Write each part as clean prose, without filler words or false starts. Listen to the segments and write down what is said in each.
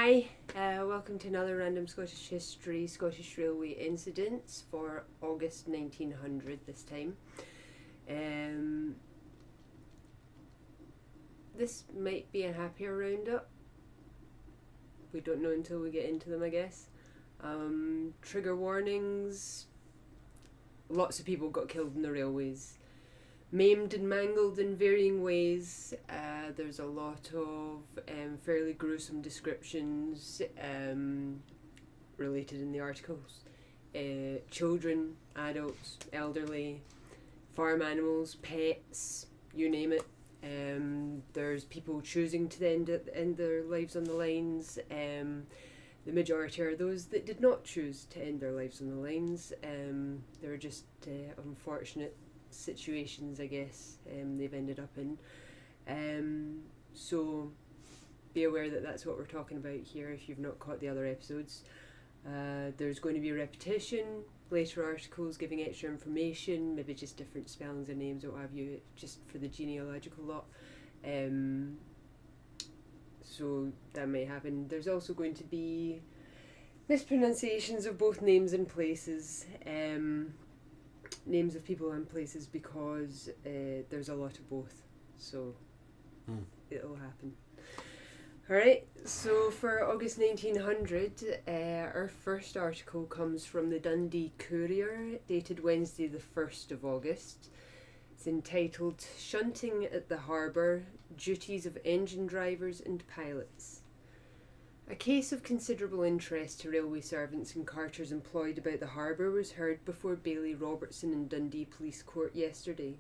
Hi, welcome to another Random Scottish History Scottish Railway Incidents for August 1900 this time. This might be a happier roundup. We don't know until we get into them, I guess. Trigger warnings. Lots of people got killed in the railways. Maimed and mangled in varying ways. There's a lot of fairly gruesome descriptions related in the articles. Children, adults, elderly, farm animals, pets, you name it. There's people choosing to end their lives on the lines. The majority are those that did not choose to end their lives on the lines. They're just unfortunate situations, I guess, they've ended up in. So be aware that that's what we're talking about here if you've not caught the other episodes. There's going to be repetition, later articles giving extra information, maybe just different spellings or names or what have you, just for the genealogical lot. So that may happen. There's also going to be mispronunciations of both names and places. Names of people and places because there's a lot of both, so it'll happen. Alright, so for August 1900, our first article comes from the Dundee Courier, dated Wednesday the 1st of August. It's entitled Shunting at the Harbour, Duties of Engine Drivers and Pilots. A case of considerable interest to railway servants and carters employed about the harbour was heard before Baillie Robertson in Dundee Police Court yesterday.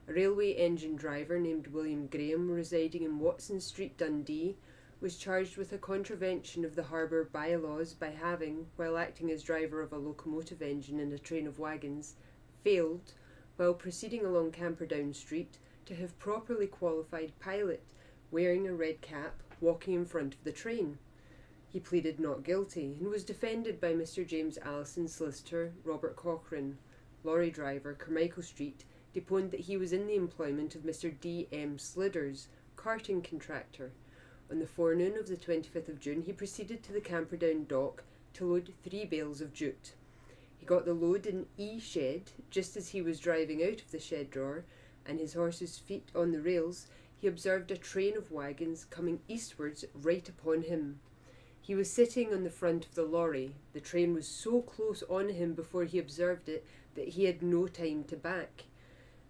A railway engine driver named William Graham, residing in Watson Street, Dundee, was charged with a contravention of the harbour bylaws by having, while acting as driver of a locomotive engine in a train of wagons, failed, while proceeding along Camperdown Street, to have properly qualified pilot, wearing a red cap, walking in front of the train. He pleaded not guilty and was defended by Mr. James Allison, solicitor, Robert Cochrane. Lorry driver, Carmichael Street, deponed that he was in the employment of Mr. D. M. Sliders, carting contractor. On the forenoon of the 25th of June, he proceeded to the Camperdown dock to load 3 bales of jute. He got the load in E shed. Just as he was driving out of the shed drawer, and his horse's feet on the rails, he observed a train of wagons coming eastwards right upon him. He was sitting on the front of the lorry. The train was so close on him before he observed it that he had no time to back.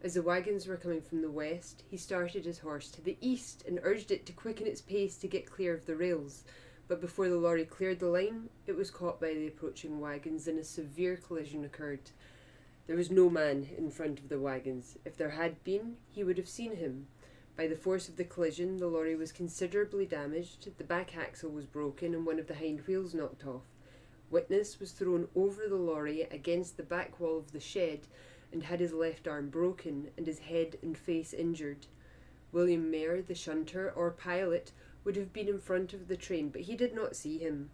As the wagons were coming from the west, he started his horse to the east and urged it to quicken its pace to get clear of the rails. But before the lorry cleared the line, it was caught by the approaching wagons and a severe collision occurred. There was no man in front of the wagons. If there had been, he would have seen him. By the force of the collision, the lorry was considerably damaged, the back axle was broken and one of the hind wheels knocked off. Witness was thrown over the lorry against the back wall of the shed and had his left arm broken and his head and face injured. William Mayer, the shunter or pilot, would have been in front of the train, but he did not see him.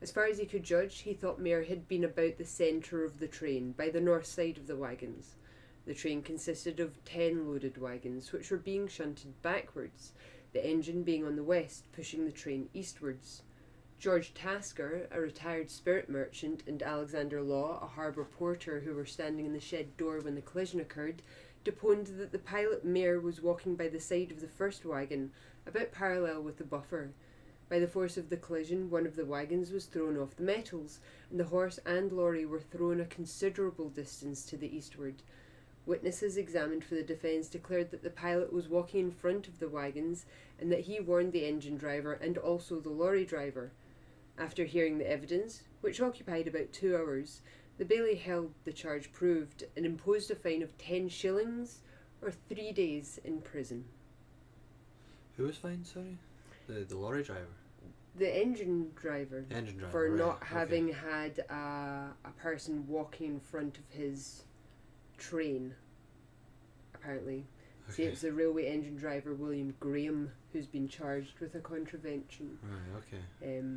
As far as he could judge, he thought Mayer had been about the centre of the train, by the north side of the wagons. The train consisted of 10 loaded wagons, which were being shunted backwards, the engine being on the west, pushing the train eastwards. George Tasker, a retired spirit merchant, and Alexander Law, a harbour porter who were standing in the shed door when the collision occurred, deponed that the pilot Mayer was walking by the side of the first wagon, about parallel with the buffer. By the force of the collision, one of the wagons was thrown off the metals, and the horse and lorry were thrown a considerable distance to the eastward. Witnesses examined for the defence declared that the pilot was walking in front of the wagons and that he warned the engine driver and also the lorry driver. After hearing the evidence, which occupied about 2 hours, the baillie held the charge proved and imposed a fine of 10 shillings or 3 days in prison. Who was fined, sorry? The lorry driver? The engine driver. For right, not having had a person walking in front of his train, apparently. Okay. See, it's the railway engine driver William Graham who's been charged with a contravention. Right, okay.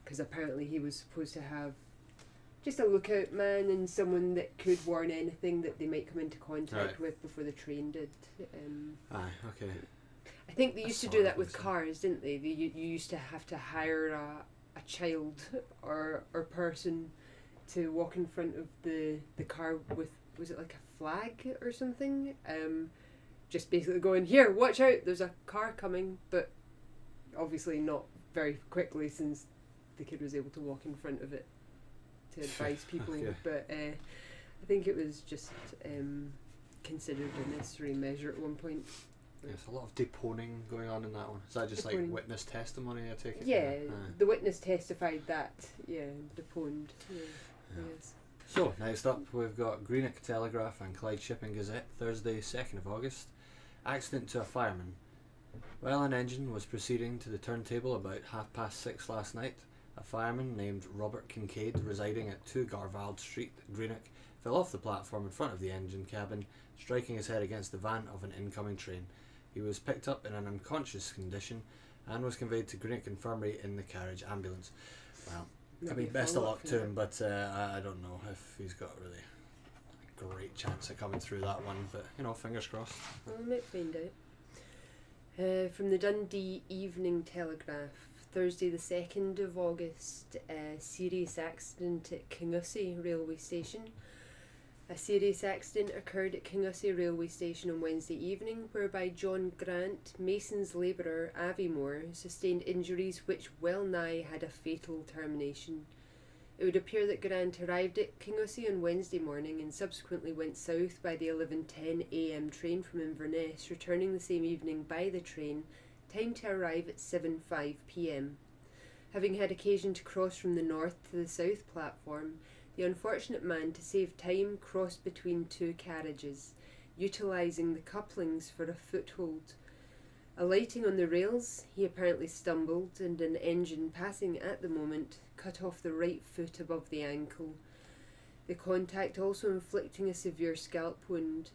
Because apparently he was supposed to have just a lookout man and someone that could warn anything that they might come into contact with before the train did. Okay. I think they used to do that with cars, didn't they? You used to have to hire a child or person to walk in front of the car with, was it like a flag or something? Just basically going, here, watch out, there's a car coming, but obviously not very quickly, since the kid was able to walk in front of it to advise people. Okay. But I think it was just considered a necessary measure at one point. There's a lot of deponing going on in that one. Is that just deponing, like witness testimony, I take it? Yeah, the witness testified that, deponed. Yeah. Yes. So, next up we've got Greenock Telegraph and Clyde Shipping Gazette, Thursday 2nd of August. Accident to a fireman. While an engine was proceeding to the turntable about 6:30 last night, a fireman named Robert Kincaid, residing at 2 Garvald Street, Greenock, fell off the platform in front of the engine cabin, striking his head against the van of an incoming train. He was picked up in an unconscious condition and was conveyed to Greenock Infirmary in the carriage ambulance. Well, I mean, best of luck to him, but I don't know if he's got really a great chance of coming through that one, but, fingers crossed. Well, we might find out. From the Dundee Evening Telegraph, Thursday the 2nd of August, a serious accident at Kingussie railway station. A serious accident occurred at Kingussie railway station on Wednesday evening, whereby John Grant, Mason's labourer, Aviemore, sustained injuries which well nigh had a fatal termination. It would appear that Grant arrived at Kingussie on Wednesday morning and subsequently went south by the 11:10 a.m. train from Inverness, returning the same evening by the train, timed to arrive at 7:05 p.m. Having had occasion to cross from the north to the south platform, the unfortunate man, to save time, crossed between 2 carriages, utilising the couplings for a foothold. Alighting on the rails, he apparently stumbled, and an engine passing at the moment cut off the right foot above the ankle, the contact also inflicting a severe scalp wound.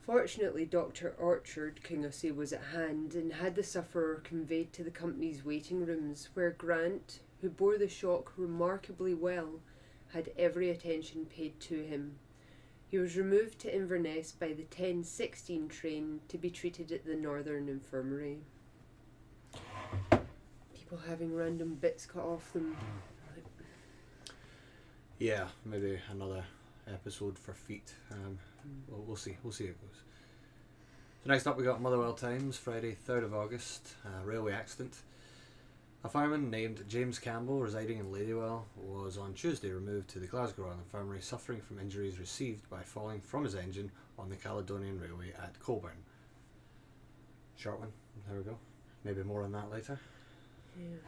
Fortunately, Dr. Orchard, Kingussie, was at hand and had the sufferer conveyed to the company's waiting rooms, where Grant, who bore the shock remarkably well, had every attention paid to him. He was removed to Inverness by the 10:16 train to be treated at the Northern Infirmary. People having random bits cut off them. Yeah, maybe another episode for feet. We'll see. We'll see how it goes. So next up we got Motherwell Times, Friday 3rd of August, railway accident. A fireman named James Campbell, residing in Ladywell, was on Tuesday removed to the Glasgow Royal Infirmary, suffering from injuries received by falling from his engine on the Caledonian Railway at Colburn. Short one, there we go. Maybe more on that later. Yeah.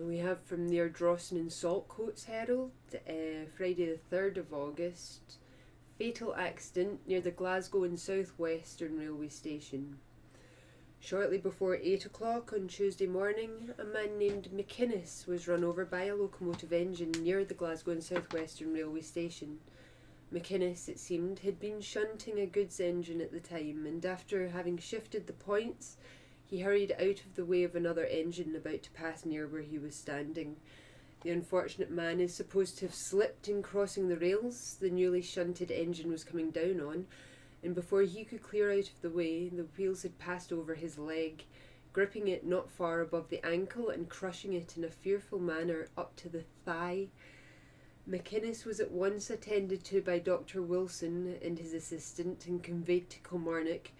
We have from the Ardrossan and Saltcoats Herald, Friday the 3rd of August, fatal accident near the Glasgow and South Western Railway Station. Shortly before 8 o'clock on Tuesday morning, a man named McInnes was run over by a locomotive engine near the Glasgow and South Western Railway Station. McInnes, it seemed, had been shunting a goods engine at the time, and after having shifted the points, he hurried out of the way of another engine about to pass near where he was standing. The unfortunate man is supposed to have slipped in crossing the rails the newly shunted engine was coming down on, and before he could clear out of the way, the wheels had passed over his leg, gripping it not far above the ankle and crushing it in a fearful manner up to the thigh. McInnes was at once attended to by Dr. Wilson and his assistant and conveyed to Kilmarnock,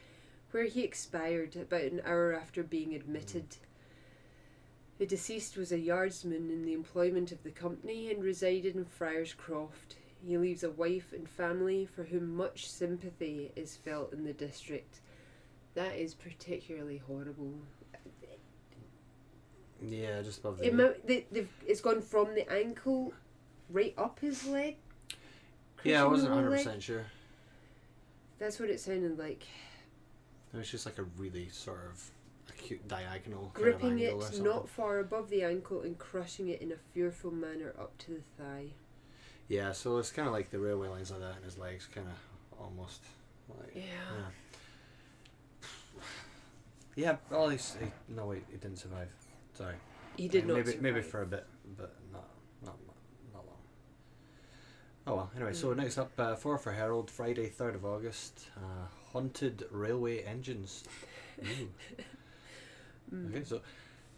where he expired about an hour after being admitted. The deceased was a yardsman in the employment of the company and resided in Friars Croft. He leaves a wife and family for whom much sympathy is felt in the district. That is particularly horrible. Yeah, just above the... It's gone from the ankle right up his leg. Yeah, I wasn't 100% sure. That's what it sounded like. It was just like a really sort of acute diagonal gripping kind of angle it not far above the ankle and crushing it in a fearful manner up to the thigh. Yeah, so it's kind of like the railway lines like that, and his legs kind of almost like... Yeah. Yeah, well, he didn't survive. Sorry. He did not survive. Maybe for a bit, but not long. Oh well, anyway, so next up, 4 for Herald, Friday 3rd of August, haunted railway engines. Ooh. Okay, so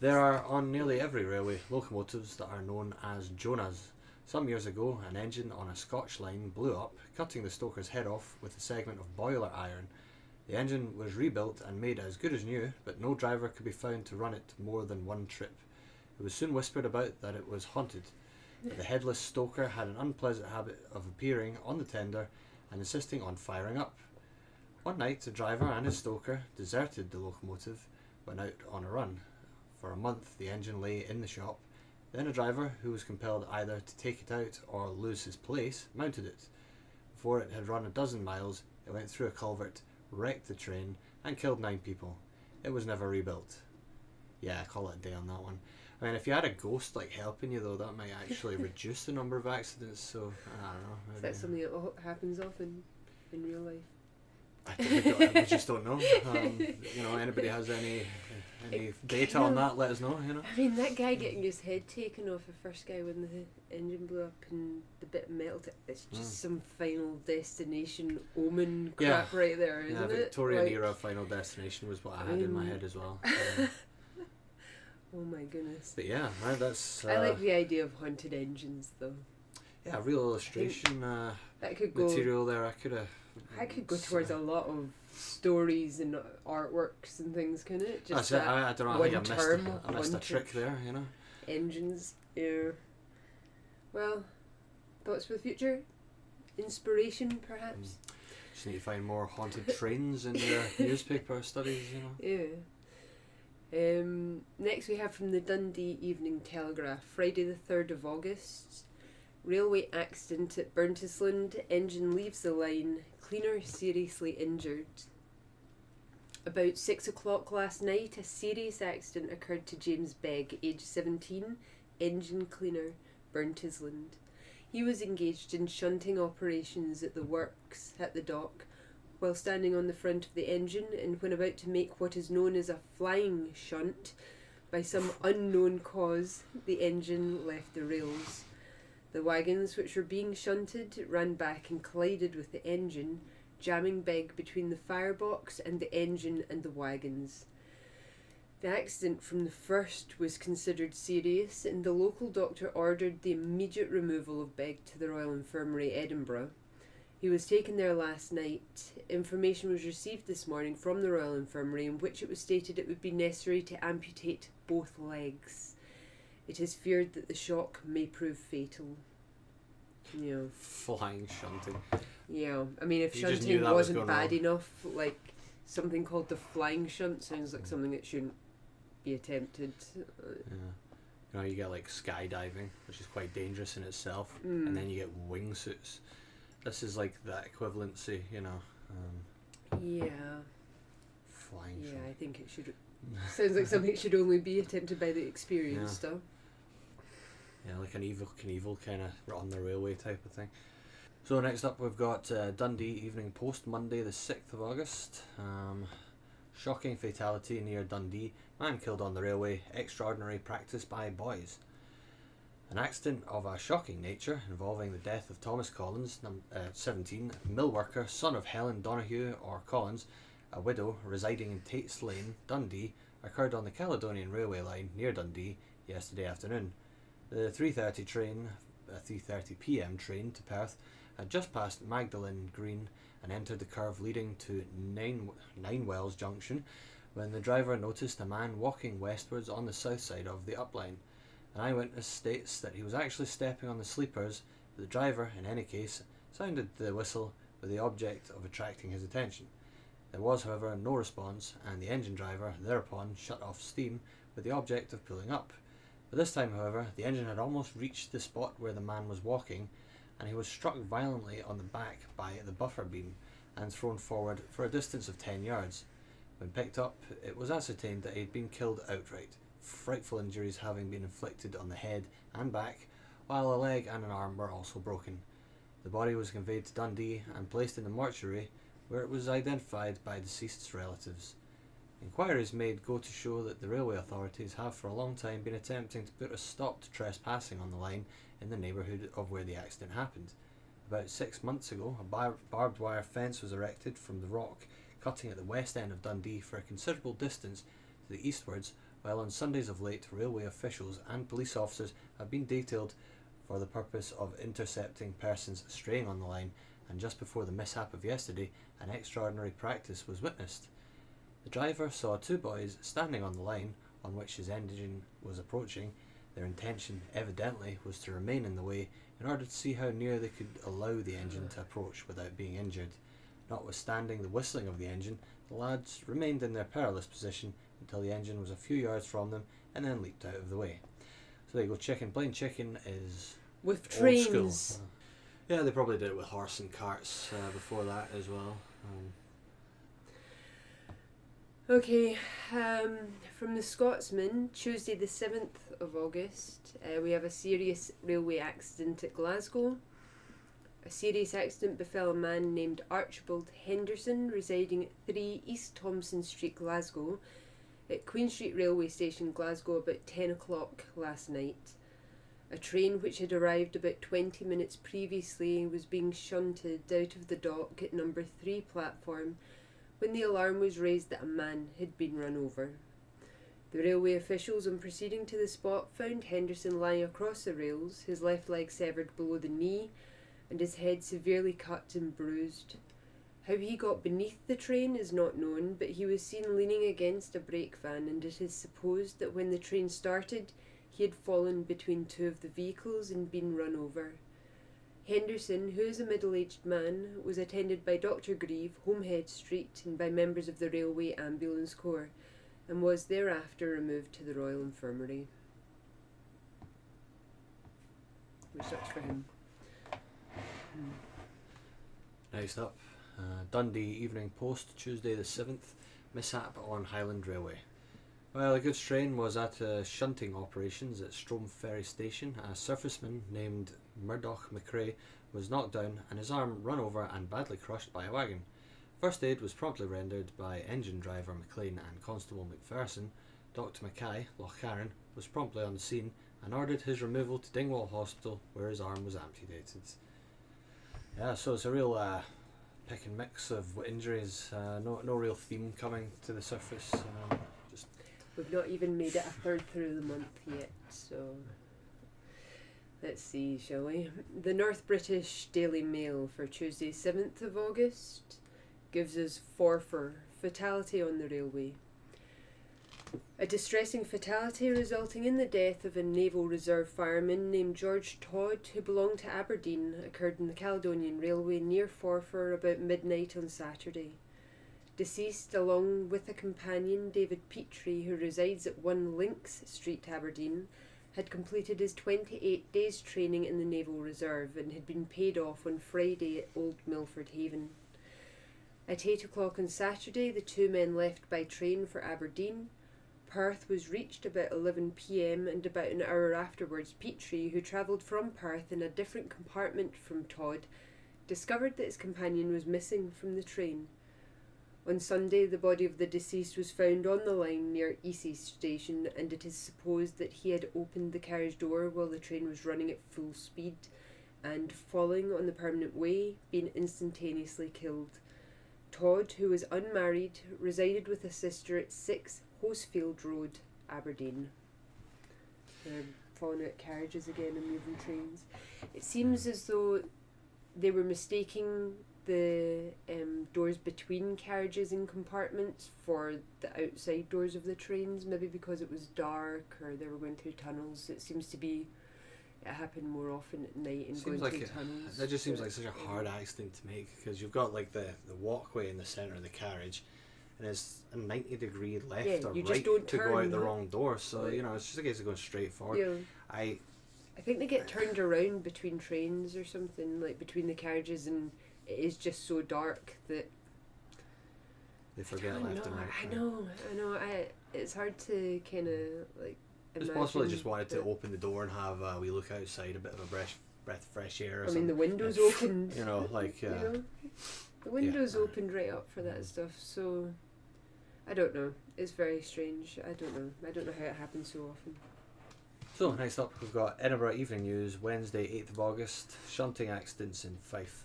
There are on nearly every railway locomotives that are known as Jonahs. Some years ago, an engine on a Scotch line blew up, cutting the stoker's head off with a segment of boiler iron. The engine was rebuilt and made as good as new, but no driver could be found to run it more than one trip. It was soon whispered about that it was haunted. The headless stoker had an unpleasant habit of appearing on the tender and insisting on firing up. One night, the driver and his stoker deserted the locomotive, went out on a run. For a month, the engine lay in the shop. Then a driver, who was compelled either to take it out or lose his place, mounted it. Before it had run a dozen miles, it went through a culvert, wrecked the train, and killed 9 people. It was never rebuilt. Yeah, call it a day on that one. I mean, if you had a ghost like helping you though, that might actually reduce the number of accidents. So I don't know. Is that something that happens often in real life? We just don't know. Anybody has any data on that? Let us know. I mean, that guy getting his head taken off, the first guy when the engine blew up and the bit melted. It's just some Final Destination Omen crap right there, isn't it? Victorian era Final Destination was what I had in my head as well. Oh my goodness. But yeah, that's. I like the idea of haunted engines, though. Yeah, real illustration that could material there. I could go towards a lot of stories and artworks and things, couldn't it? Just that's it. I don't know. I think I missed a trick there. Engines. Yeah. Well, thoughts for the future? Inspiration, perhaps. Just need to find more haunted trains in your newspaper studies. Yeah. Next we have from the Dundee Evening Telegraph, Friday the 3rd of August. Railway accident at Burntisland, engine leaves the line, cleaner seriously injured. About 6 o'clock last night, a serious accident occurred to James Begg, aged 17, engine cleaner, Burntisland. He was engaged in shunting operations at the works at the dock, while standing on the front of the engine, and when about to make what is known as a flying shunt, by some unknown cause, the engine left the rails. The wagons which were being shunted ran back and collided with the engine, jamming Begg between the firebox and the engine and the wagons. The accident from the first was considered serious, and the local doctor ordered the immediate removal of Begg to the Royal Infirmary, Edinburgh. He was taken there last night. Information was received this morning from the Royal Infirmary in which it was stated it would be necessary to amputate both legs. It is feared that the shock may prove fatal. Yeah. Flying shunting. Yeah, I mean, if shunting wasn't bad enough, like something called the flying shunt sounds like something that shouldn't be attempted. Yeah. You get like skydiving, which is quite dangerous in itself, and then you get wingsuits. This is like that equivalency, Yeah. Flying Yeah, shunt. I think it should. Sounds like something that should only be attempted by the experienced, though. Yeah, like an Evil Knievel kind of on the railway type of thing. So next up we've got Dundee Evening Post, Monday the 6th of August. Shocking fatality near Dundee. Man killed on the railway. Extraordinary practice by boys. An accident of a shocking nature involving the death of Thomas Collins, 17, mill worker, son of Helen Donoghue or Collins, a widow residing in Tate's Lane, Dundee, occurred on the Caledonian Railway line near Dundee yesterday afternoon. The 3:30 p.m. train to Perth had just passed Magdalen Green and entered the curve leading to Ninewells Junction when the driver noticed a man walking westwards on the south side of the upline. An eyewitness states that he was actually stepping on the sleepers, but the driver, in any case, sounded the whistle with the object of attracting his attention. There was, however, no response, and the engine driver thereupon shut off steam with the object of pulling up. By this time, however, the engine had almost reached the spot where the man was walking, and he was struck violently on the back by the buffer beam and thrown forward for a distance of 10 yards. When picked up, it was ascertained that he had been killed outright, frightful injuries having been inflicted on the head and back, while a leg and an arm were also broken. The body was conveyed to Dundee and placed in the mortuary, where it was identified by deceased's relatives. Inquiries made go to show that the railway authorities have for a long time been attempting to put a stop to trespassing on the line in the neighbourhood of where the accident happened. About 6 months ago, a barbed wire fence was erected from the rock cutting at the west end of Dundee for a considerable distance to the eastwards while on Sundays of late, railway officials and police officers have been detailed for the purpose of intercepting persons straying on the line, and just before the mishap of yesterday, an extraordinary practice was witnessed. The driver saw two boys standing on the line on which his engine was approaching. Their intention, evidently, was to remain in the way in order to see how near they could allow the engine to approach without being injured. Notwithstanding the whistling of the engine, the lads remained in their perilous position until the engine was a few yards from them and then leaped out of the way. So there you go, chicken. Playing chicken is With old school. trains. Yeah, they probably did it with horse and carts before that as well. Okay, from the Scotsman, Tuesday the 7th of August, we have a serious railway accident at Glasgow. A serious accident befell a man named Archibald Henderson, residing at 3 East Thompson Street, Glasgow, at Queen Street Railway Station, Glasgow, about 10 o'clock last night. A train which had arrived about 20 minutes previously was being shunted out of the dock at number 3 platform when the alarm was raised that a man had been run over. The railway officials, on proceeding to the spot, found Henderson lying across the rails, his left leg severed below the knee and his head severely cut and bruised. How he got beneath the train is not known, but he was seen leaning against a brake van, and it is supposed that when the train started, he had fallen between two of the vehicles and been run over. Henderson, who is a middle-aged man, was attended by Dr. Grieve, Homehead Street, and by members of the Railway Ambulance Corps, and was thereafter removed to the Royal Infirmary. Which sucks for him. Next up, Dundee Evening Post, Tuesday the 7th, mishap on Highland Railway. While a goods train was at shunting operations at Strome Ferry Station, a surfaceman named Murdoch McRae was knocked down and his arm run over and badly crushed by a wagon. First aid was promptly rendered by engine driver McLean and Constable McPherson. Dr Mackay, Lochcarron, was promptly on the scene and ordered his removal to Dingwall Hospital, where his arm was amputated. Yeah, so it's a real pick and mix of injuries. No real theme coming to the surface. We've not even made it a third through the month yet, so let's see, shall we? The North British Daily Mail for Tuesday 7th of August gives us Forfar, fatality on the railway. A distressing fatality resulting in the death of a Naval Reserve fireman named George Todd, who belonged to Aberdeen, occurred in the Caledonian Railway near Forfar about midnight on Saturday. Deceased, along with a companion, David Petrie, who resides at 1 Lynx Street, Aberdeen, had completed his 28 days training in the Naval Reserve and had been paid off on Friday at Old Milford Haven. At 8 o'clock on Saturday, the two men left by train for Aberdeen. Perth was reached about 11 p.m, and about an hour afterwards, Petrie, who travelled from Perth in a different compartment from Todd, discovered that his companion was missing from the train. On Sunday, the body of the deceased was found on the line near Easey Station, and it is supposed that he had opened the carriage door while the train was running at full speed and, falling on the permanent way, been instantaneously killed. Todd, who was unmarried, resided with a sister at 6 Hosefield Road, Aberdeen. They're falling out carriages again and moving trains. It seems as though they were mistaking the doors between carriages and compartments for the outside doors of the trains, maybe because it was dark or they were going through tunnels. It seems to be, it happened more often at night and going through tunnels. That just seems like such a hard accident to make, because you've got like the walkway in the centre of the carriage and it's a 90-degree left or right to go out the wrong door, so you know, it's just a case of going straight forward. Yeah. I think they get turned around between trains or something, like between the carriages, and it is just so dark that they forget left and right. I know. It's hard to kind of like imagine. It's possible they just wanted to open the door and have a wee look outside, a bit of a breath of fresh air. I mean, the windows opened. You know, like you know, the windows opened right up for that stuff. So I don't know. It's very strange. I don't know how it happens so often. So next up, we've got Edinburgh Evening News, Wednesday 8th of August, shunting accidents in Fife.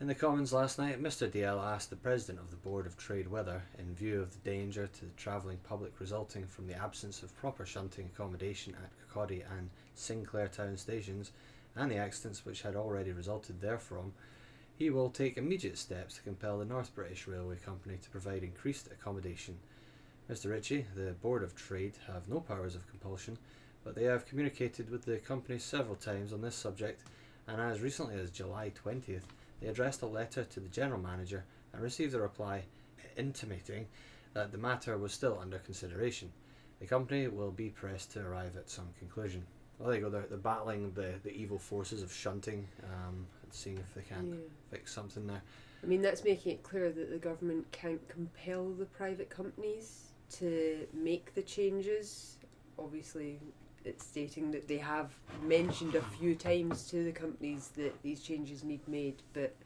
In the Commons last night, Mr DL asked the President of the Board of Trade whether, in view of the danger to the travelling public resulting from the absence of proper shunting accommodation at Kirkcaldy and Sinclair town stations, and the accidents which had already resulted therefrom, he will take immediate steps to compel the North British Railway Company to provide increased accommodation. Mr Ritchie, the Board of Trade have no powers of compulsion, but they have communicated with the company several times on this subject, and as recently as July 20th, they addressed a letter to the General Manager and received a reply intimating that the matter was still under consideration. The company will be pressed to arrive at some conclusion. Well, there you go, they're battling the evil forces of shunting, and seeing if they can fix something there. I mean, that's making it clear that the government can't compel the private companies to make the changes. Obviously, it's stating that they have mentioned a few times to the companies that these changes need made, but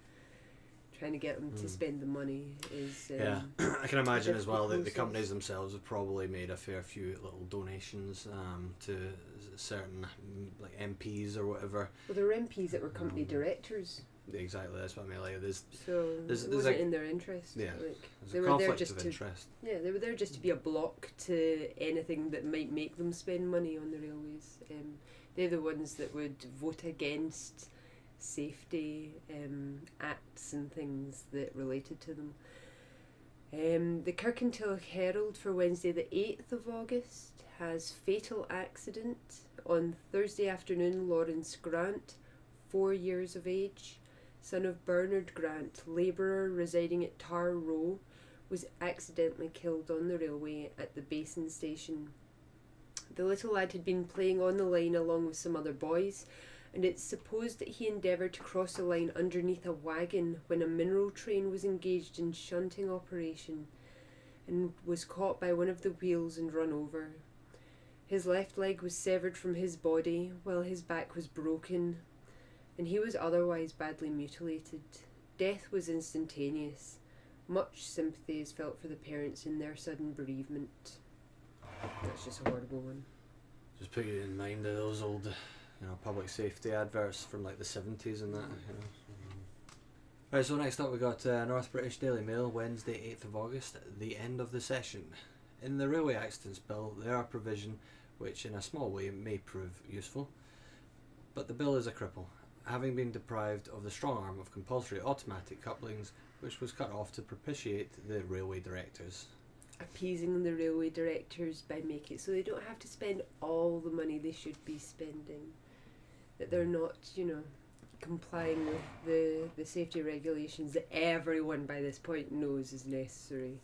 trying to get them to spend the money is I can imagine as well that the companies themselves have probably made a fair few little donations to certain like MPs or whatever. Well, there were MPs that were company directors. Exactly, that's what I mean. Like, there's it wasn't in their interest. Yeah, like, they were there just to interest. Yeah, they were there just to be a block to anything that might make them spend money on the railways. They're the ones that would vote against safety acts and things that related to them. The Kirkintilloch Herald for Wednesday the 8th of August has fatal accident. On Thursday afternoon, Lawrence Grant, 4 years of age, son of Bernard Grant, labourer residing at Tar Row, was accidentally killed on the railway at the Basin station. The little lad had been playing on the line along with some other boys, and it's supposed that he endeavoured to cross the line underneath a wagon when a mineral train was engaged in shunting operation and was caught by one of the wheels and run over. His left leg was severed from his body while his back was broken, and he was otherwise badly mutilated. Death was instantaneous. Much sympathy is felt for the parents in their sudden bereavement. That's just a horrible one. Just put you in mind of those old, public safety adverts from like the 70s and that, Right, so next up we got North British Daily Mail, Wednesday 8th of August, the end of the session. In the Railway Accidents Bill, there are provisions which in a small way may prove useful, but the bill is a cripple, having been deprived of the strong arm of compulsory automatic couplings, which was cut off to propitiate the railway directors. Appeasing the railway directors by making it so they don't have to spend all the money they should be spending. That they're not, complying with the safety regulations that everyone by this point knows is necessary.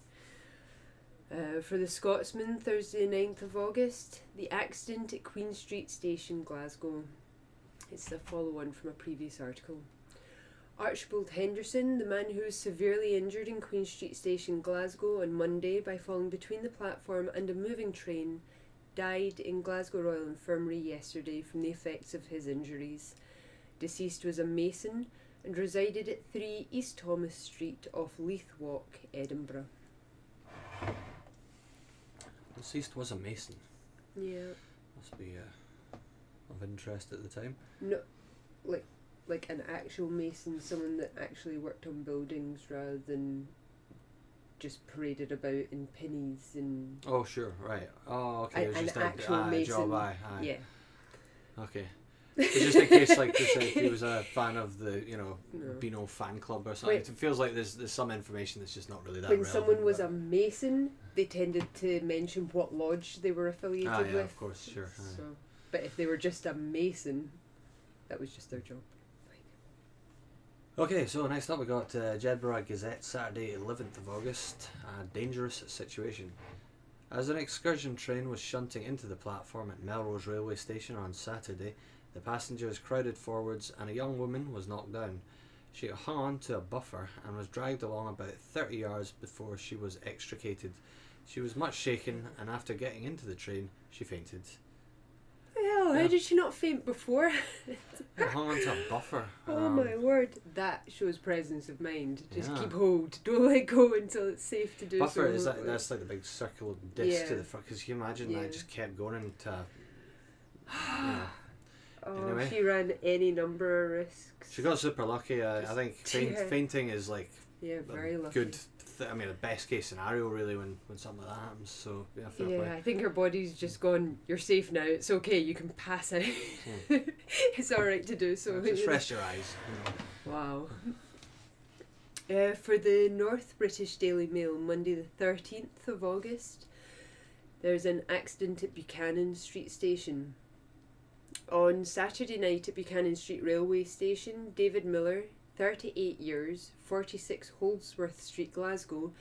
For the Scotsman, Thursday 9th of August, the accident at Queen Street Station, Glasgow. It's the follow-on from a previous article. Archibald Henderson, the man who was severely injured in Queen Street Station, Glasgow on Monday by falling between the platform and a moving train, died in Glasgow Royal Infirmary yesterday from the effects of his injuries. Deceased was a mason and resided at 3 East Thomas Street off Leith Walk, Edinburgh. Deceased was a mason. Yeah. Must be of interest at the time. No, like an actual mason, someone that actually worked on buildings rather than just paraded about in pennies and... Oh, sure, right. Oh, okay. An actual mason. Job, aye. Yeah. Okay. It's just in case, like, to say if he was a fan of the, Beano fan club or something. It feels like there's some information that's just not really that relevant. When someone was a mason, they tended to mention what lodge they were affiliated with. Of course, sure. So, but if they were just a mason, that was just their job. Okay, so next up we got Jedburgh Gazette, Saturday 11th of August, a dangerous situation. As an excursion train was shunting into the platform at Melrose Railway Station on Saturday, the passengers crowded forwards and a young woman was knocked down. She hung on to a buffer and was dragged along about 30 yards before she was extricated. She was much shaken, and after getting into the train, she fainted. Hell, how did she not faint before? Hung on to a buffer. Oh my word. That shows presence of mind. Just keep hold. Don't let go until it's safe to do buffer, so. Is that's like the big circular disc to the front, because you imagine that just kept going into... Oh, Anyway. she ran any number of risks. She got super lucky. I think fainting is like very lucky. good. I mean, a best case scenario really when something like that happens. So yeah, fair play. I think her body's just gone. You're safe now. It's okay. You can pass out. It's all right to do so. Just rest your eyes. Wow. For the North British Daily Mail, Monday the 13th of August, there's an accident at Buchanan Street Station. On Saturday night at Buchanan Street Railway Station, David Miller, 38 years, 46 Holdsworth Street, Glasgow,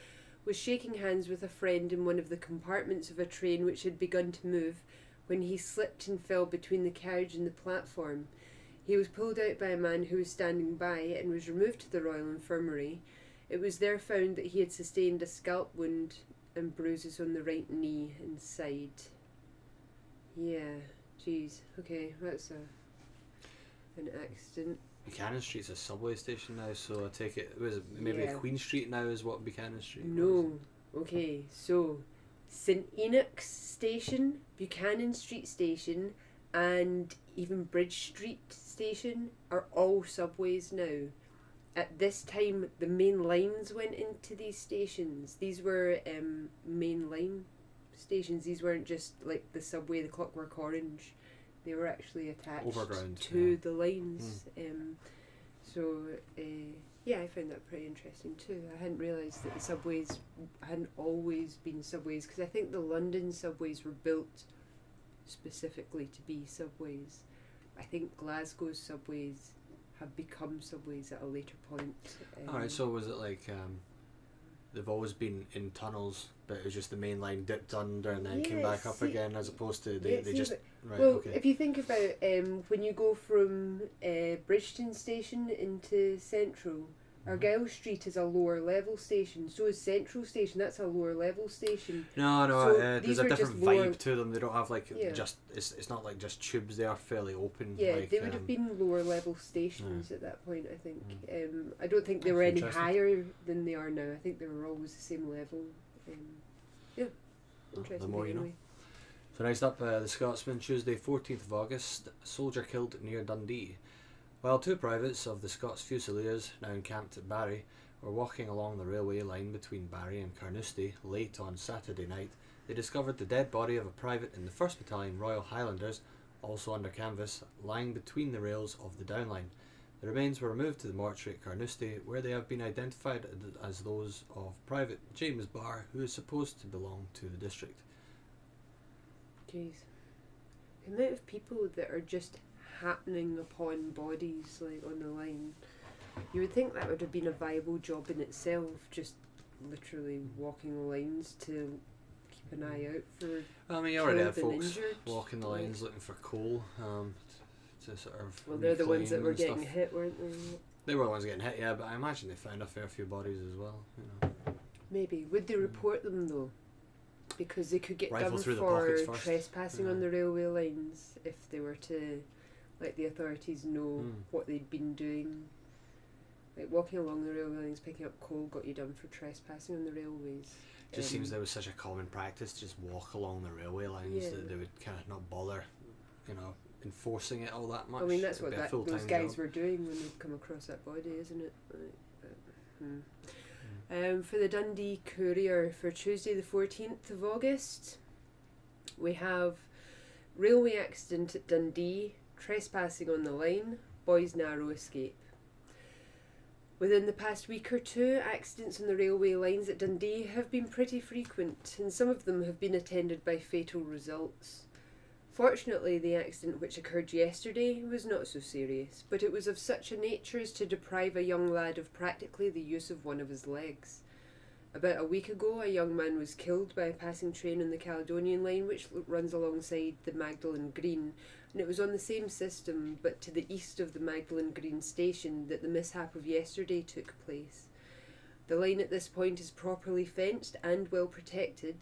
was shaking hands with a friend in one of the compartments of a train which had begun to move when he slipped and fell between the carriage and the platform. He was pulled out by a man who was standing by and was removed to the Royal Infirmary. It was there found that he had sustained a scalp wound and bruises on the right knee and side. Yeah, jeez. Okay, that's an accident. Buchanan Street's a subway station now, so I take it was maybe Queen Street now is what Buchanan Street was. No. Okay, so St Enoch's Station, Buchanan Street Station, and even Bridge Street Station are all subways now. At this time, the main lines went into these stations. These were main line stations. These weren't just like the subway, the Clockwork Orange. They were actually attached to the lines. I found that pretty interesting too. I hadn't realised that the subways hadn't always been subways, because I think the London subways were built specifically to be subways. I think Glasgow's subways have become subways at a later point. Alright, so was it like they've always been in tunnels, but it was just the main line dipped under and then came back up again, as opposed to they just... Right, well, okay. If you think about when you go from Bridgeton Station into Central, Argyle Street is a lower level station, so is Central Station. That's a lower level station. No, So there's a different vibe to them. They don't have like Yeah. just it's not like just tubes. They are fairly open. Yeah, like, they would have been lower level stations at that point, I think. I don't think they were any interesting. higher than they are now. I think they were always the same level. Interesting. The more you know. anyway. So next up, the Scotsman, Tuesday 14th of August, soldier killed near Dundee. While two privates of the Scots Fusiliers, now encamped at Barry, were walking along the railway line between Barry and Carnoustie late on Saturday night, they discovered the dead body of a private in the 1st Battalion Royal Highlanders, also under canvas, lying between the rails of the downline. The remains were removed to the mortuary at Carnoustie, where they have been identified as those of Private James Barr, who is supposed to belong to the district. Jeez. The amount of people that are just happening upon bodies like on the line. You would think that would have been a viable job in itself, just literally walking the lines to keep an eye out for I mean, you already have killed and folks injured. walking the lines looking for coal to sort of Well, they're the ones that reclaim were and getting stuff. hit, weren't they? They were the ones getting hit, yeah, but I imagine they found a fair few bodies as well. You know. Maybe. Would they report them though? Because they could get Rifle done through the for pockets first. trespassing on the railway lines if they were to let the authorities know what they'd been doing. Like walking along the railway lines, picking up coal got you done for trespassing on the railways. It just seems there was such a common practice to just walk along the railway lines that they would kind of not bother, enforcing it all that much. I mean, that's It'd what be a those full-time guys job. were doing when they'd come across that body, isn't it? For the Dundee Courier for Tuesday the 14th of August, we have railway accident at Dundee, trespassing on the line, boy's narrow escape. Within the past week or two, accidents on the railway lines at Dundee have been pretty frequent, and some of them have been attended by fatal results. Fortunately, the accident which occurred yesterday was not so serious, but it was of such a nature as to deprive a young lad of practically the use of one of his legs. About a week ago, a young man was killed by a passing train on the Caledonian Line, which runs alongside the Magdalen Green, and it was on the same system, but to the east of the Magdalen Green station, that the mishap of yesterday took place. The line at this point is properly fenced and well protected,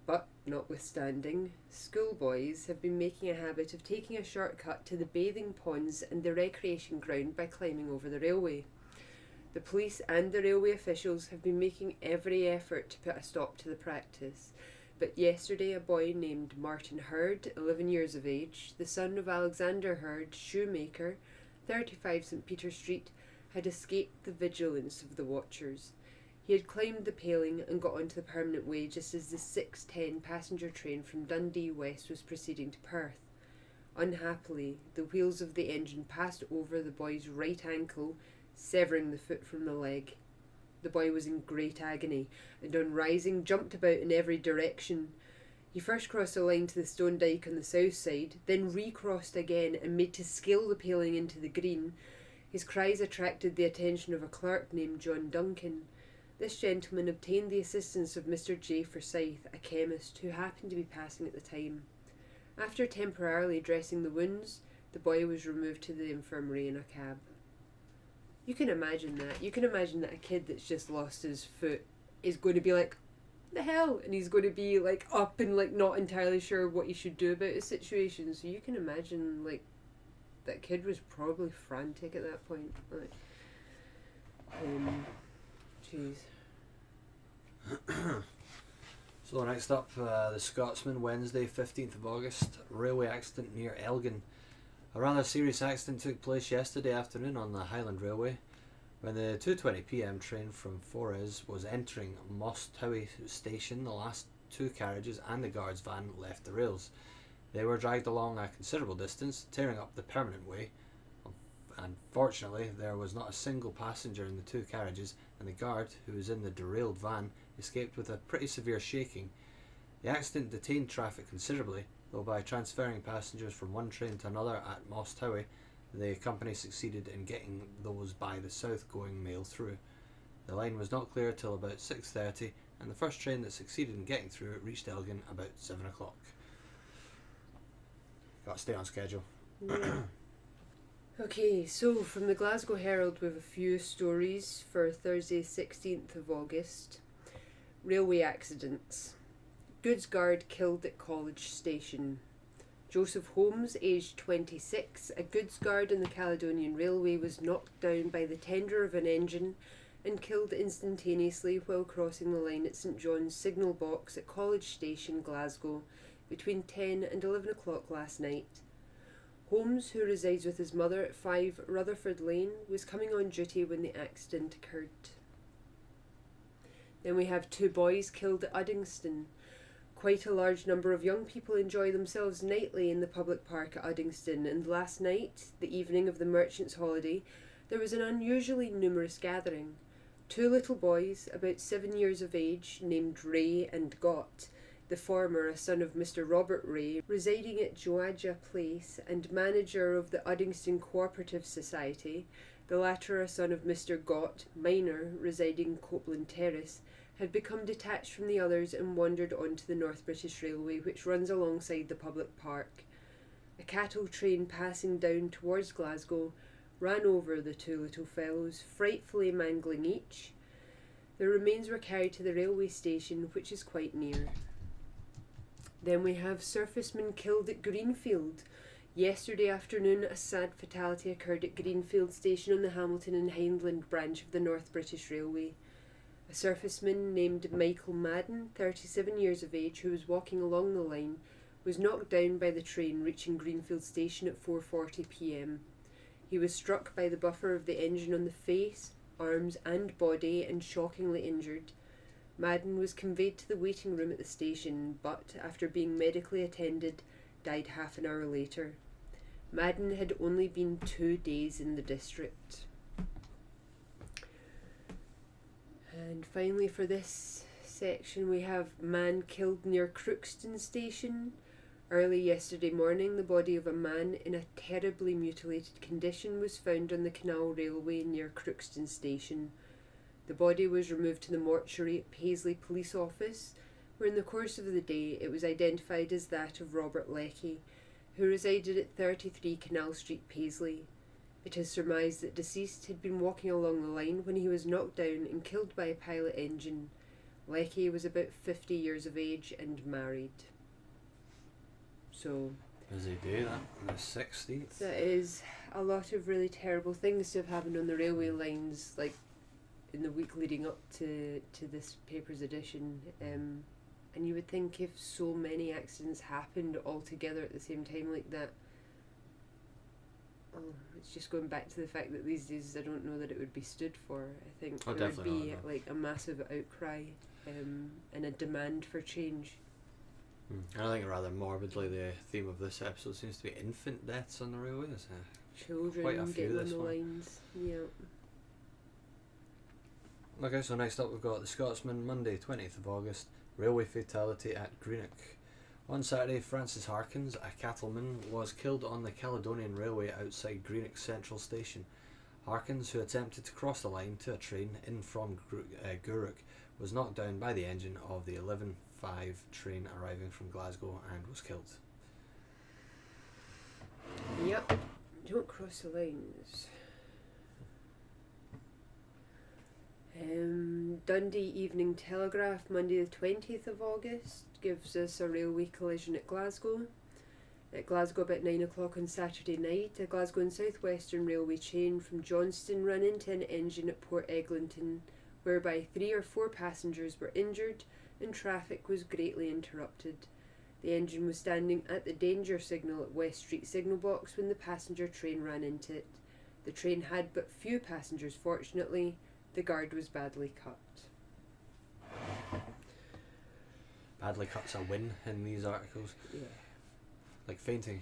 but, notwithstanding, schoolboys have been making a habit of taking a shortcut to the bathing ponds and the recreation ground by climbing over the railway. The police and the railway officials have been making every effort to put a stop to the practice, but yesterday a boy named Martin Hurd, 11 years of age, the son of Alexander Hurd, shoemaker, 35 St. Peter Street, had escaped the vigilance of the watchers. He had climbed the paling and got onto the permanent way just as the 6:10 passenger train from Dundee West was proceeding to Perth. Unhappily, the wheels of the engine passed over the boy's right ankle, severing the foot from the leg. The boy was in great agony, and on rising jumped about in every direction. He first crossed a line to the stone dyke on the south side, then recrossed again and made to scale the paling into the green. His cries attracted the attention of a clerk named John Duncan. This gentleman obtained the assistance of Mr. J. Forsyth, a chemist, who happened to be passing at the time. After temporarily dressing the wounds, the boy was removed to the infirmary in a cab. You can imagine that. You can imagine that a kid that's just lost his foot is going to be like, the hell? And he's going to be like up and like not entirely sure what he should do about his situation. So you can imagine like that kid was probably frantic at that point. Like, jeez. So next up, the Scotsman, Wednesday 15th of August, railway accident near Elgin. A rather serious accident took place yesterday afternoon on the Highland Railway when the 2:20 p.m. train from Forres was entering Mostowie station. The last two carriages and the guard's van left the rails. They were dragged along a considerable distance, tearing up the permanent way. Unfortunately, there was not a single passenger in the two carriages, and the guard, who was in the derailed van, escaped with a pretty severe shaking. The accident detained traffic considerably, though by transferring passengers from one train to another at Mostowie, the company succeeded in getting those by the south-going mail through. The line was not clear till about 6:30, and the first train that succeeded in getting through reached Elgin about 7 o'clock. Got to stay on schedule. Yeah. Okay, so from the Glasgow Herald we have a few stories for Thursday 16th of August. Railway accidents. Goods guard killed at College Station. Joseph Holmes, aged 26, a goods guard on the Caledonian Railway, was knocked down by the tender of an engine and killed instantaneously while crossing the line at St John's signal box at College Station, Glasgow, between 10 and 11 o'clock last night. Holmes, who resides with his mother at 5 Rutherford Lane, was coming on duty when the accident occurred. Then we have 2 boys killed at Uddingston. Quite a large number of young people enjoy themselves nightly in the public park at Uddingston, and last night, the evening of the merchants' holiday, there was an unusually numerous gathering. 2 little boys, about 7 years of age, named Ray and Gott, the former a son of Mr. Robert Ray, residing at Joaja Place and manager of the Uddingston Cooperative Society, the latter a son of Mr. Gott, minor, residing in Copeland Terrace, had become detached from the others and wandered onto the North British Railway, which runs alongside the public park. A cattle train passing down towards Glasgow ran over the 2 little fellows, frightfully mangling each. Their remains were carried to the railway station, which is quite near. Then we have surfacemen killed at Greenfield. Yesterday afternoon, a sad fatality occurred at Greenfield Station on the Hamilton and Highland branch of the North British Railway. A surfaceman named Michael Madden, 37 years of age, who was walking along the line, was knocked down by the train reaching Greenfield Station at 4:40 p.m. He was struck by the buffer of the engine on the face, arms and body and shockingly injured. Madden was conveyed to the waiting room at the station, but, after being medically attended, died half an hour later. Madden had only been 2 days in the district. And finally for this section we have man killed near Crookston Station. Early yesterday morning, the body of a man in a terribly mutilated condition was found on the Canal Railway near Crookston Station. The body was removed to the mortuary at Paisley Police Office, where in the course of the day it was identified as that of Robert Leckie, who resided at 33 Canal Street, Paisley. It is surmised that deceased had been walking along the line when he was knocked down and killed by a pilot engine. Leckie was about 50 years of age and married. So, busy day, that, on the 16th. That is a lot of really terrible things to have happened on the railway lines, like in the week leading up to this paper's edition. And you would think if so many accidents happened all together at the same time like that, it's just going back to the fact that these days I don't know that it would be stood for. I think there would be like a massive outcry and a demand for change. And I think rather morbidly the theme of this episode seems to be infant deaths on the railways. Children quite a few getting on this the one. lines. Yeah. Okay, so next up we've got the Scotsman, Monday 20th of August, railway fatality at Greenock. On Saturday, Francis Harkins, a cattleman, was killed on the Caledonian Railway outside Greenock Central Station. Harkins, who attempted to cross the line to a train in from Gourock, was knocked down by the engine of the 11:05 train arriving from Glasgow and was killed. Yep. Don't cross the lines. Dundee Evening Telegraph, Monday the 20th of August, gives us a railway collision at Glasgow. At Glasgow about 9 o'clock on Saturday night, a Glasgow and South Western Railway train from Johnston ran into an engine at Port Eglinton, whereby 3 or 4 passengers were injured and traffic was greatly interrupted. The engine was standing at the danger signal at West Street signal box when the passenger train ran into it. The train had but few passengers, fortunately. The guard was badly cut. Badly cut's a win in these articles. Yeah. Like fainting.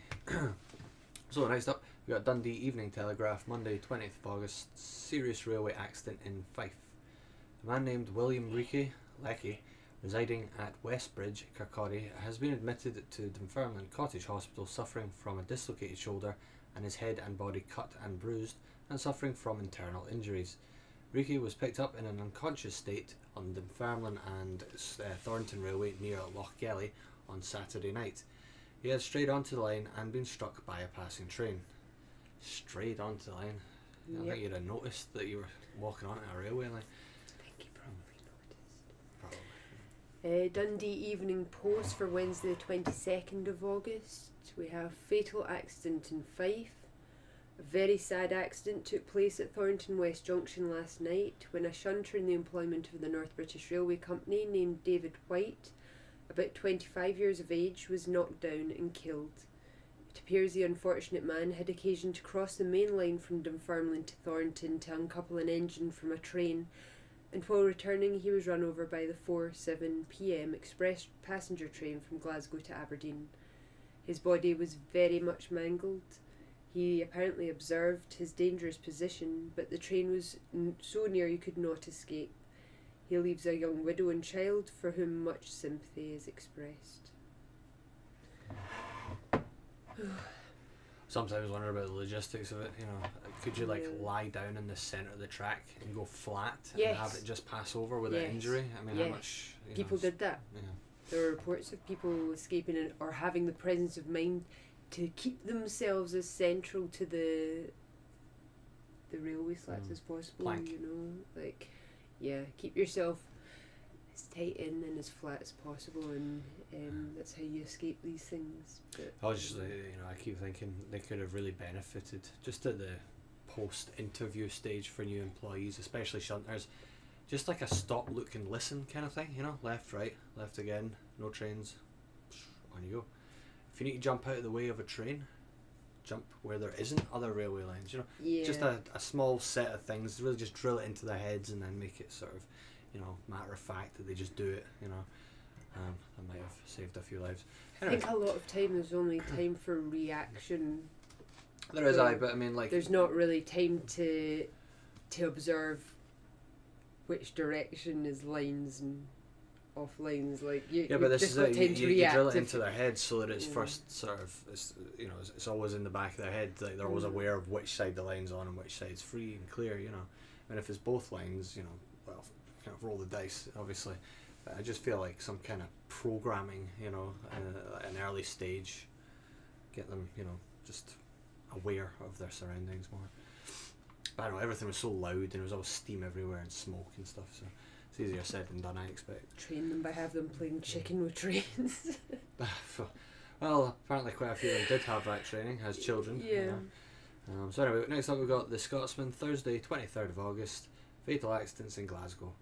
So next up, we got Dundee Evening Telegraph, Monday 20th of August, serious railway accident in Fife. A man named William Leckie, residing at Westbridge, Kirkcaldy, has been admitted to Dunfermline Cottage Hospital suffering from a dislocated shoulder and his head and body cut and bruised and suffering from internal injuries. Ricky was picked up in an unconscious state on Dunfermline and Thornton Railway near Lochgelly on Saturday night. He had strayed onto the line and been struck by a passing train. Strayed onto the line? Yep. I think you'd have noticed that you were walking onto a railway line. I think you probably noticed. Dundee Evening Post for Wednesday the 22nd of August. We have fatal accident in Fife. A very sad accident took place at Thornton West Junction last night when a shunter in the employment of the North British Railway Company named David White, about 25 years of age, was knocked down and killed. It appears the unfortunate man had occasion to cross the main line from Dunfermline to Thornton to uncouple an engine from a train, and while returning he was run over by the 4:07 p.m. express passenger train from Glasgow to Aberdeen. His body was very much mangled. He apparently observed his dangerous position, but the train was so near he could not escape. He leaves a young widow and child for whom much sympathy is expressed. Sometimes wonder about the logistics of it, you know. Could you lie down in the centre of the track and go flat and have it just pass over with an injury? I mean, how much people did that. Yeah. There are reports of people escaping or having the presence of mind to keep themselves as central to the railway slats as possible. Plank. You know, keep yourself as tight in and as flat as possible, and that's how you escape these things. But, I was just, I keep thinking they could have really benefited just at the post-interview stage for new employees, especially shunters. Just like a stop, look and listen kind of thing, left, right, left again, no trains, on you go. If you need to jump out of the way of a train, jump where there isn't other railway lines, just a small set of things, really just drill it into their heads and then make it sort of, matter of fact that they just do it, that might have saved a few lives. Anyway. I think a lot of time there's only time for reaction. There is, but I mean, there's not really time to observe which direction is lines and off lines. But this is it. You drill it into their heads so that it's first sort of, it's always in the back of their head. Like they're always aware of which side the line's on and which side's free and clear. And if it's both lines, well, kind of roll the dice, obviously. But I just feel like some kind of programming, at an early stage, get them, just aware of their surroundings more. But I don't know, everything was so loud and there was all steam everywhere and smoke and stuff, so it's easier said than done, I expect. Train them by have them playing chicken with trains. Well, apparently quite a few of them did have that training as children. Yeah. So anyway, next up we've got The Scotsman, Thursday 23rd of August, fatal accidents in Glasgow.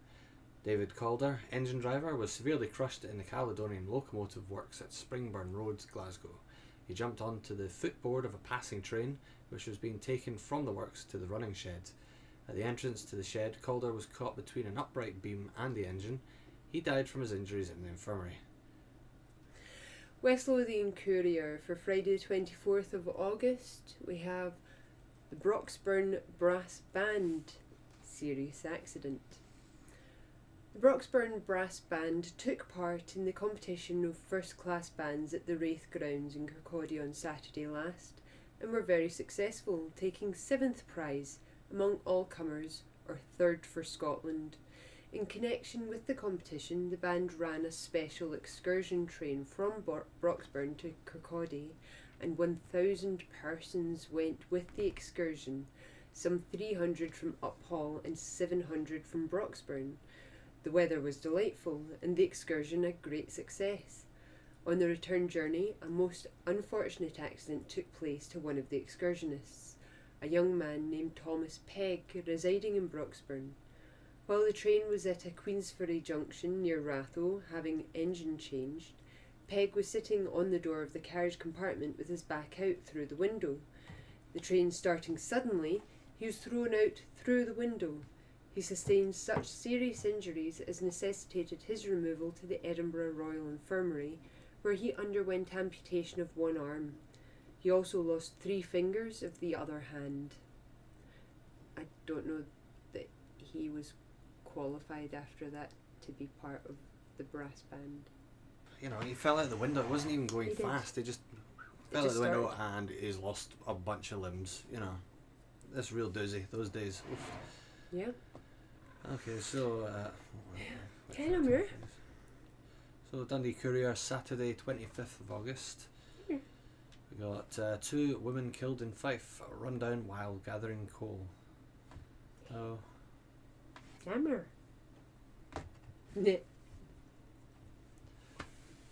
David Calder, engine driver, was severely crushed in the Caledonian Locomotive Works at Springburn Road, Glasgow. He jumped onto the footboard of a passing train, which was being taken from the works to the running shed. At the entrance to the shed, Calder was caught between an upright beam and the engine. He died from his injuries in the infirmary. West Lothian Courier for Friday the 24th of August, we have the Broxburn Brass Band. Serious accident. The Broxburn Brass Band took part in the competition of first-class bands at the Wraith Grounds in Kirkcaldy on Saturday last, and were very successful, taking 7th prize among all comers, or 3rd for Scotland. In connection with the competition, the band ran a special excursion train from Broxburn to Kirkcaldy, and 1,000 persons went with the excursion, some 300 from Uphall and 700 from Broxburn. The weather was delightful, and the excursion a great success. On the return journey, a most unfortunate accident took place to one of the excursionists, a young man named Thomas Pegg, residing in Broxburn. While the train was at a Queensferry junction near Ratho, having engine changed, Pegg was sitting on the door of the carriage compartment with his back out through the window. The train starting suddenly, he was thrown out through the window. He sustained such serious injuries as necessitated his removal to the Edinburgh Royal Infirmary, where he underwent amputation of one arm. He also lost 3 fingers of the other hand. I don't know that he was qualified after that to be part of the brass band. You know, he fell out the window. It wasn't even going fast. He just fell out the window and he's lost a bunch of limbs. You know, that's real doozy those days. Oof. Yeah. Okay, so so Dundee Courier, Saturday 25th of August. We got 2 women killed in Fife, run down while gathering coal. Oh. Cameo.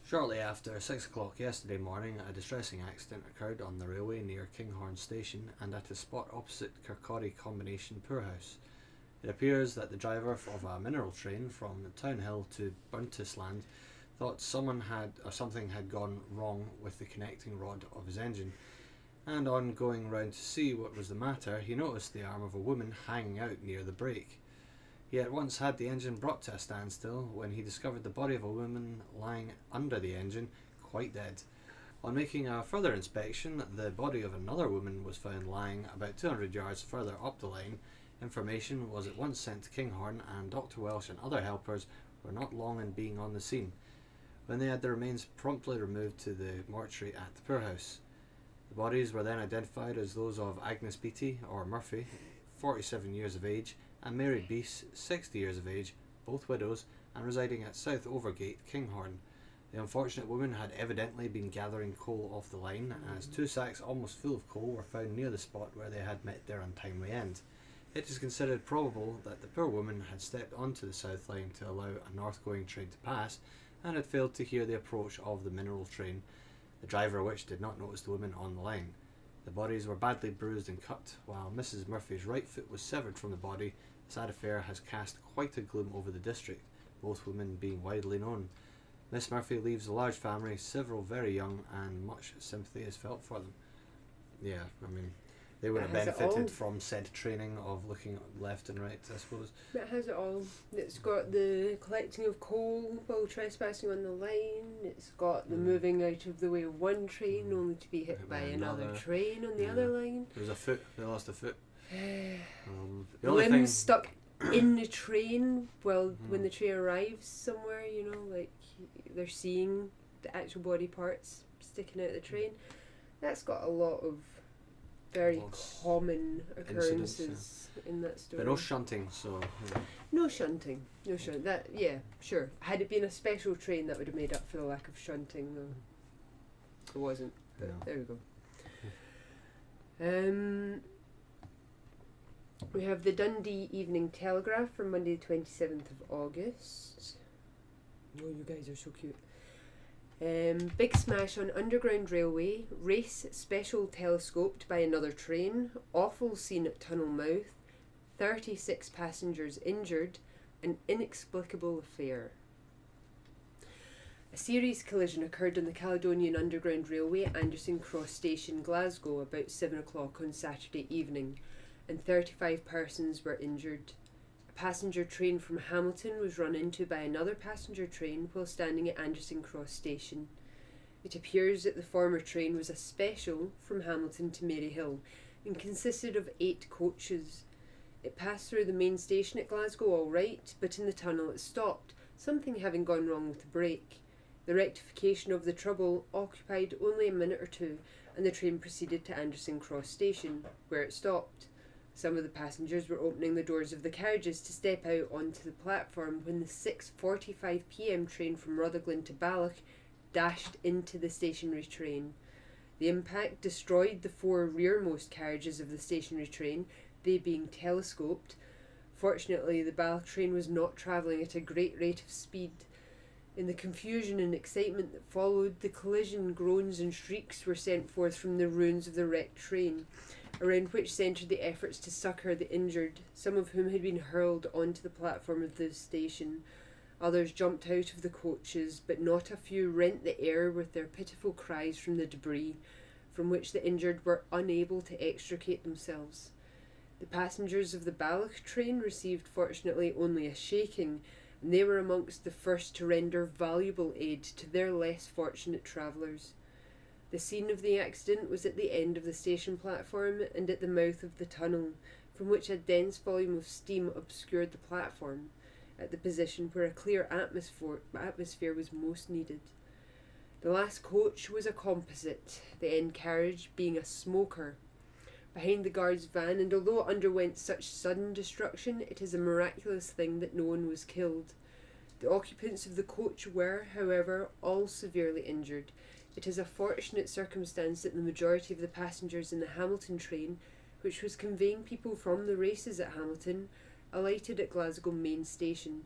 Shortly after 6 o'clock yesterday morning, a distressing accident occurred on the railway near Kinghorn Station and at a spot opposite Kirkcaldy Combination Poorhouse. It appears that the driver of a mineral train from Townhill to Burntisland thought something had gone wrong with the connecting rod of his engine, and on going round to see what was the matter, he noticed the arm of a woman hanging out near the brake. He at once had the engine brought to a standstill when he discovered the body of a woman lying under the engine, quite dead. On making a further inspection, the body of another woman was found lying about 200 yards further up the line. Information was at once sent to Kinghorn, and Dr. Welsh and other helpers were not long in being on the scene, when they had the remains promptly removed to the mortuary at the poorhouse. The bodies were then identified as those of Agnes Beattie, or Murphy, 47 years of age, and Mary Beese, 60 years of age, both widows, and residing at South Overgate, Kinghorn. The unfortunate woman had evidently been gathering coal off the line, as 2 sacks almost full of coal were found near the spot where they had met their untimely end. It is considered probable that the poor woman had stepped onto the south line to allow a north-going train to pass, and had failed to hear the approach of the mineral train, the driver of which did not notice the woman on the line. The bodies were badly bruised and cut, while Mrs. Murphy's right foot was severed from the body. The sad affair has cast quite a gloom over the district, both women being widely known. Miss Murphy leaves a large family, several very young, and much sympathy is felt for them. Yeah, I mean, they would have benefited from said training of looking left and right, I suppose. It has it all. It's got the collecting of coal while trespassing on the line. It's got the moving out of the way of one train only to be hit by another train on the other line. There was a foot. They lost a foot. The limbs stuck in the train when the train arrives somewhere, you know, like they're seeing the actual body parts sticking out of the train. That's got a lot of very common occurrences in that story. But no shunting, so... Yeah. No shunting. That, yeah, sure. Had it been a special train, that would have made up for the lack of shunting, though. It wasn't, but there we go. We have the Dundee Evening Telegraph for Monday the 27th of August. Oh, you guys are so cute. Big smash on Underground Railway, race special telescoped by another train, awful scene at tunnel mouth, 36 passengers injured, an inexplicable affair. A serious collision occurred on the Caledonian Underground Railway at Anderson Cross Station, Glasgow, about 7 o'clock on Saturday evening, and 35 persons were injured. A passenger train from Hamilton was run into by another passenger train while standing at Anderson Cross Station. It appears that the former train was a special from Hamilton to Maryhill and consisted of 8 coaches. It passed through the main station at Glasgow all right, but in the tunnel it stopped, something having gone wrong with the brake. The rectification of the trouble occupied only a minute or two, and the train proceeded to Anderson Cross Station, where it stopped. Some of the passengers were opening the doors of the carriages to step out onto the platform when the 6:45 p.m. train from Rutherglen to Balloch dashed into the stationary train. The impact destroyed the 4 rearmost carriages of the stationary train, they being telescoped. Fortunately, the Balloch train was not travelling at a great rate of speed. In the confusion and excitement that followed the collision, groans and shrieks were sent forth from the ruins of the wrecked train, around which centred the efforts to succour the injured, some of whom had been hurled onto the platform of the station. Others jumped out of the coaches, but not a few rent the air with their pitiful cries from the debris, from which the injured were unable to extricate themselves. The passengers of the Balloch train received fortunately only a shaking, and they were amongst the first to render valuable aid to their less fortunate travellers. The scene of the accident was at the end of the station platform and at the mouth of the tunnel, from which a dense volume of steam obscured the platform, at the position where a clear atmosphere was most needed. The last coach was a composite, the end carriage being a smoker, behind the guard's van, and although it underwent such sudden destruction, it is a miraculous thing that no one was killed. The occupants of the coach were, however, all severely injured. It is a fortunate circumstance that the majority of the passengers in the Hamilton train, which was conveying people from the races at Hamilton, alighted at Glasgow main station.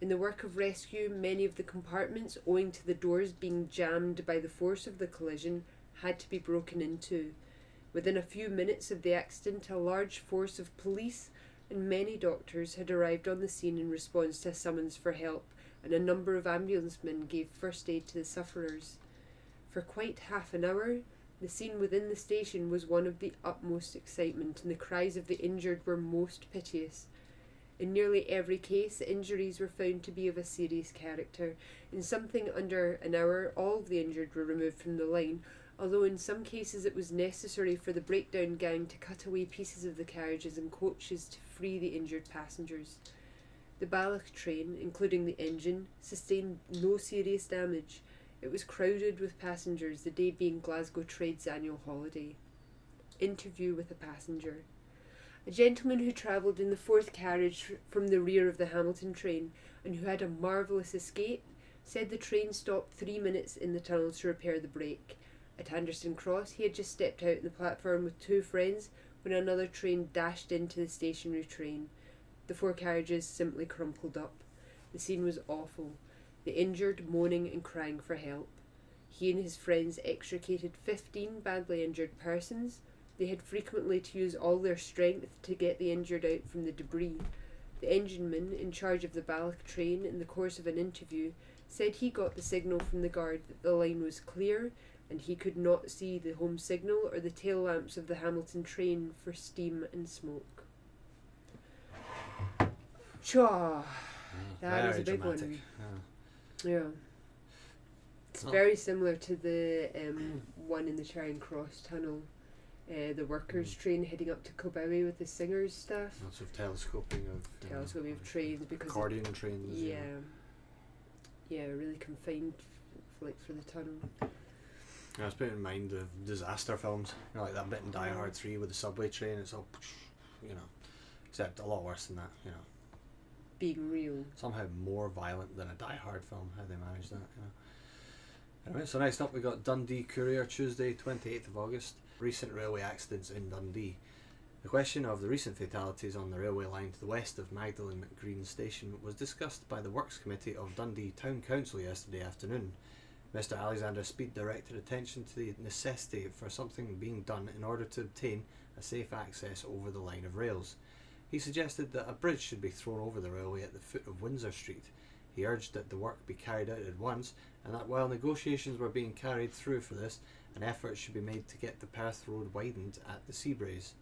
In the work of rescue, many of the compartments, owing to the doors being jammed by the force of the collision, had to be broken into. Within a few minutes of the accident, a large force of police and many doctors had arrived on the scene in response to a summons for help, and a number of ambulancemen gave first aid to the sufferers. For quite half an hour, the scene within the station was one of the utmost excitement, and the cries of the injured were most piteous. In nearly every case, the injuries were found to be of a serious character. In something under an hour, all of the injured were removed from the line, although in some cases it was necessary for the breakdown gang to cut away pieces of the carriages and coaches to free the injured passengers. The Balloch train, including the engine, sustained no serious damage. It was crowded with passengers, the day being Glasgow Trade's annual holiday. Interview with a passenger. A gentleman who travelled in the 4th carriage from the rear of the Hamilton train, and who had a marvellous escape, said the train stopped 3 minutes in the tunnel to repair the brake. At Anderson Cross, he had just stepped out on the platform with 2 friends when another train dashed into the stationary train. The 4 carriages simply crumpled up. The scene was awful, the injured moaning and crying for help. He and his friends extricated 15 badly injured persons. They had frequently to use all their strength to get the injured out from the debris. The engineman in charge of the Balloch train, in the course of an interview, said he got the signal from the guard that the line was clear, and he could not see the home signal or the tail lamps of the Hamilton train for steam and smoke. Chaw! That is a big dramatic. one. Yeah. It's very similar to the one in the Charing Cross tunnel. The workers' train heading up to Kobawe with the singers' staff. Lots of telescoping of trains because accordion trains. Yeah, really confined for the tunnel. I was putting in mind of disaster films, like that bit in Die Hard 3 with the subway train. It's all, except a lot worse than that. Being real. Somehow more violent than a Die Hard film. How they manage that. Anyway, so next up we got Dundee Courier, Tuesday, 28th of August. Recent railway accidents in Dundee. The question of the recent fatalities on the railway line to the west of Magdalen McGreen Station was discussed by the Works Committee of Dundee Town Council yesterday afternoon. Mr Alexander Speed directed attention to the necessity for something being done in order to obtain a safe access over the line of rails. He suggested that a bridge should be thrown over the railway at the foot of Windsor Street. He urged that the work be carried out at once, and that while negotiations were being carried through for this, an effort should be made to get the Perth Road widened at the Seabraes.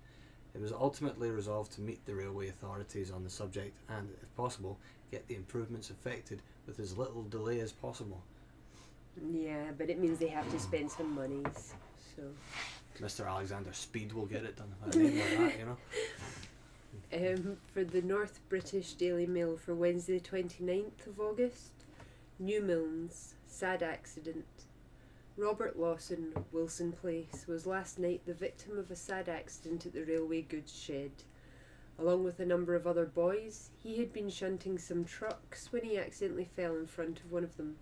It was ultimately resolved to meet the railway authorities on the subject and, if possible, get the improvements effected with as little delay as possible. Yeah, but it means they have to spend some monies, so... Mr. Alexander Speed will get it done. A name like that, you know. For the North British Daily Mail for Wednesday 29th of August, Newmilns, sad accident. Robert Lawson, Wilson Place, was last night the victim of a sad accident at the railway goods shed. Along with a number of other boys, he had been shunting some trucks when he accidentally fell in front of one of them.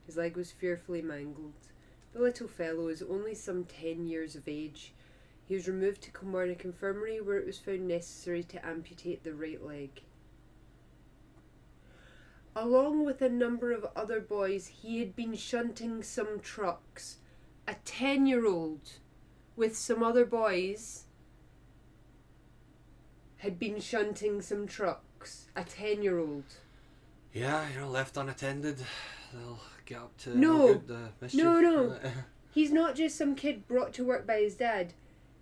His leg was fearfully mangled. The little fellow is only some 10 years of age. He was removed to Kilmarnock Infirmary, where it was found necessary to amputate the right leg. Along with a number of other boys, he had been shunting some trucks. A 10-year-old with some other boys had been shunting some trucks. A 10-year-old. Yeah, left unattended, they'll get up to No. mischief. No. He's not just some kid brought to work by his dad.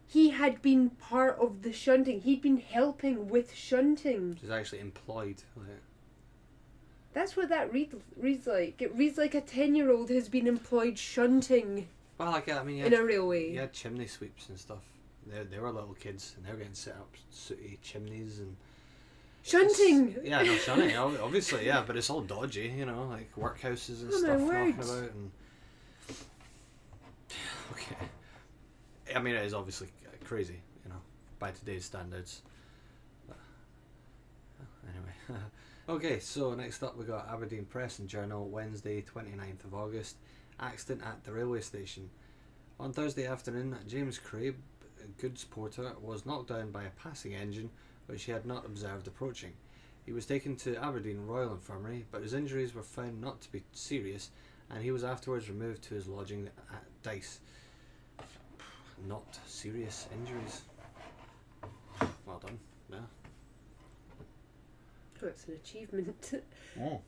He had been part of the shunting. He'd been helping with shunting. He's actually employed. That's what that reads like. It reads like a 10-year-old has been employed shunting Well, in a railway. You had chimney sweeps and stuff. They were little kids, and they were getting set up sooty chimneys and... Shunting! Yeah, no, shunting, obviously, yeah, but it's all dodgy, like workhouses and stuff knocking about and... Okay. I mean, it is obviously crazy, by today's standards. But, anyway. Okay, so next up we got Aberdeen Press and Journal, Wednesday 29th of August. Accident at the railway station. On Thursday afternoon, James Crabe, a goods porter, was knocked down by a passing engine which he had not observed approaching. He was taken to Aberdeen Royal Infirmary, but his injuries were found not to be serious, and he was afterwards removed to his lodging at Dice. Not serious injuries. Well done. Yeah. Oh, it's an achievement. Oh.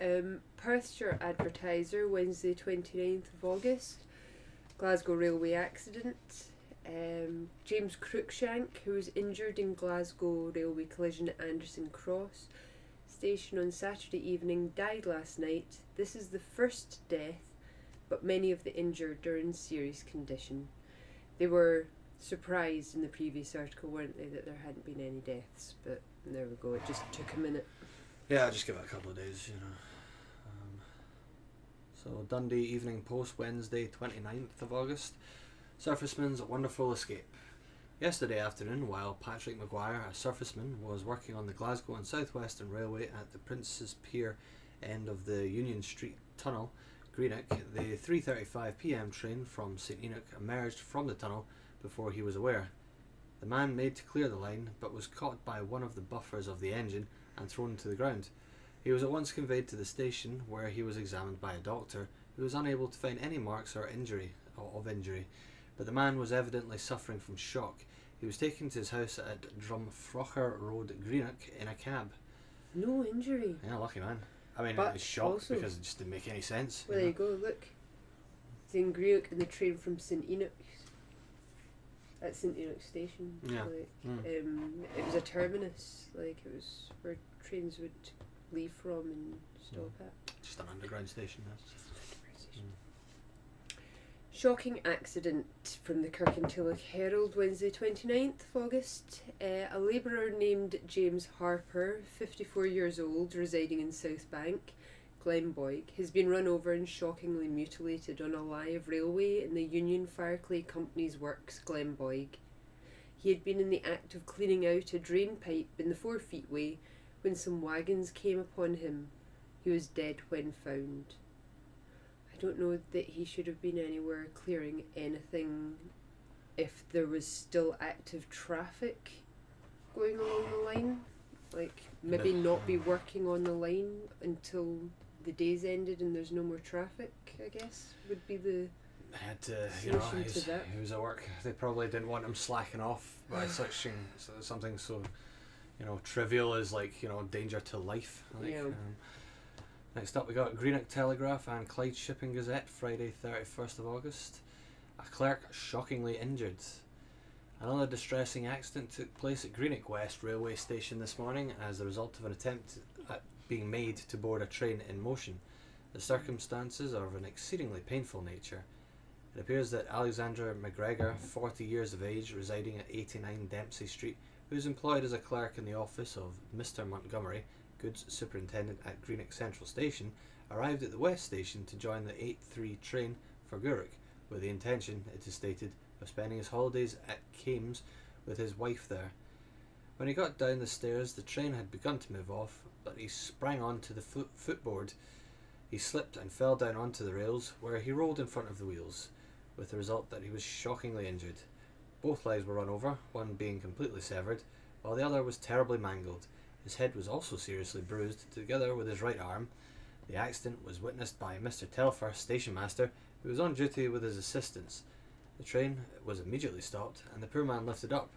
Perthshire Advertiser, Wednesday 29th of August. Glasgow railway accident. James Cruikshank, who was injured in Glasgow railway collision at Anderson Cross station on Saturday evening, died last night. This is the first death, but many of the injured are in serious condition. They were surprised in the previous article, weren't they, that there hadn't been any deaths, but there we go, it just took a minute. Yeah, just give it a couple of days, So Dundee Evening Post, Wednesday 29th of August. Surfaceman's wonderful escape. Yesterday afternoon, while Patrick Maguire, a surfaceman, was working on the Glasgow and South Western Railway at the Prince's Pier end of the Union Street Tunnel, Greenock, the 3:35 p.m. train from St Enoch emerged from the tunnel before he was aware. The man made to clear the line, but was caught by one of the buffers of the engine and thrown to the ground. He was at once conveyed to the station, where he was examined by a doctor, who was unable to find any marks of injury, but the man was evidently suffering from shock. He was taken to his house at Drumfrocher Road, Greenock, in a cab. No injury. Yeah, lucky man. I mean, But it was shocked also- because it just didn't make any sense. Well, there you go, look. It's in Greenock and the train from St Enoch. At St Enoch station. Yeah. It was a terminus, it was where trains would leave from and stop at. Just an underground station. Shocking accident from the Kirkintilloch Herald, Wednesday 29th of August. A labourer named James Harper, 54 years old, residing in South Bank, Glenboig, has been run over and shockingly mutilated on a live railway in the Union Fireclay Company's works, Glenboig. He had been in the act of cleaning out a drain pipe in the 4 Feet Way when some wagons came upon him. He was dead when found. I don't know that he should have been anywhere clearing anything if there was still active traffic going along the line. Maybe not be working on the line until the day's ended and there's no more traffic, I guess, would be the Had to, solution to that. he was at work. They probably didn't want him slacking off by something so trivial as like danger to life. Yeah. Next up, we got Greenock Telegraph and Clyde Shipping Gazette, Friday 31st of August. A clerk shockingly injured. Another distressing accident took place at Greenock West Railway Station this morning as a result of an attempt at being made to board a train in motion. The circumstances are of an exceedingly painful nature. It appears that Alexander McGregor, 40 years of age, residing at 89 Dempsey Street, who is employed as a clerk in the office of Mr. Montgomery, goods superintendent at Greenock Central Station, arrived at the West Station to join the 8:3 train for Gourock, with the intention, it is stated, of spending his holidays at Kames with his wife there. When he got down the stairs, the train had begun to move off, but he sprang onto the footboard. He slipped and fell down onto the rails, where he rolled in front of the wheels, with the result that he was shockingly injured. Both legs were run over, one being completely severed, while the other was terribly mangled. His head was also seriously bruised, together with his right arm. The accident was witnessed by Mr. Telfer, station master, who was on duty with his assistants. The train was immediately stopped, and the poor man lifted up.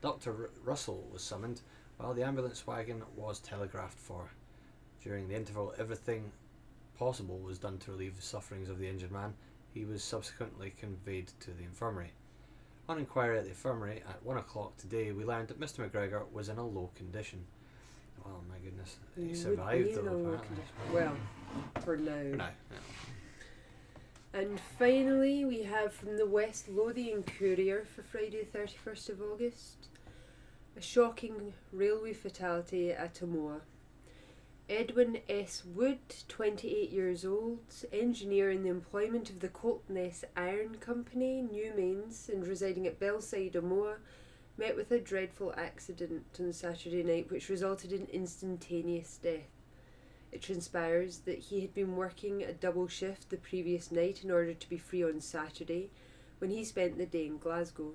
Dr. Russell was summoned, while the ambulance wagon was telegraphed for. During the interval, everything possible was done to relieve the sufferings of the injured man. He was subsequently conveyed to the infirmary. On inquiry at the infirmary at 1 o'clock today, we learned that Mr. McGregor was in a low condition. Oh my goodness, he survived though, apparently. Well, for now. Yeah. And finally, we have from the West Lothian Courier for Friday 31st of August, a shocking railway fatality at Tamoa. Edwin S. Wood, 28 years old, engineer in the employment of the Coltness Iron Company, New Mains, and residing at Bellside, Amoa, met with a dreadful accident on Saturday night which resulted in instantaneous death. It transpires that he had been working a double shift the previous night in order to be free on Saturday, when he spent the day in Glasgow.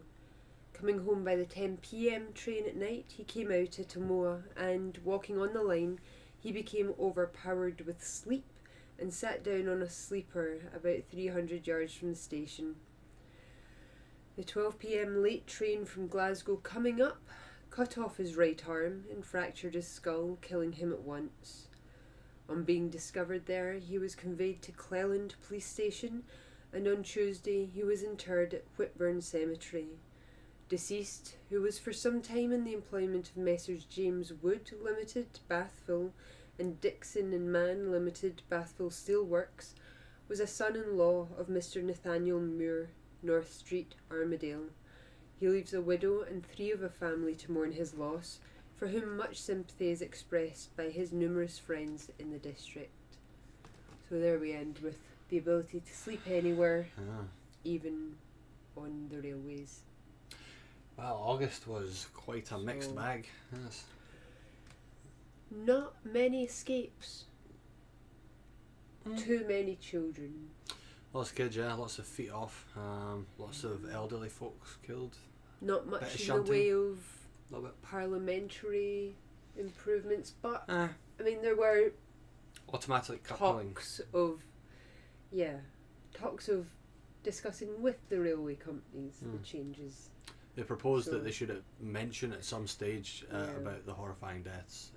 Coming home by the 10 p.m. train at night, he came out at Tamoa and, walking on the line, he became overpowered with sleep and sat down on a sleeper about 300 yards from the station. The 12 p.m. late train from Glasgow coming up cut off his right arm and fractured his skull, killing him at once. On being discovered there, he was conveyed to Cleland Police Station, and on Tuesday he was interred at Whitburn Cemetery. Deceased, who was for some time in the employment of Messrs. James Wood Limited, Bathville, and Dixon and Mann Limited, Bathville Steelworks, was a son-in-law of Mr. Nathaniel Moore, North Street, Armadale. He leaves a widow and 3 of a family to mourn his loss, for whom much sympathy is expressed by his numerous friends in the district. So there we end with the ability to sleep anywhere, even on the railways. Well, August was quite a mixed bag. Yes. Not many escapes. Too many children. Lots of kids, yeah, lots of feet off, lots of elderly folks killed. Not much in the way of parliamentary improvements, but I mean there were automatic coupling. Talks of discussing with the railway companies the changes. They proposed that they should mention at some stage about the horrifying deaths.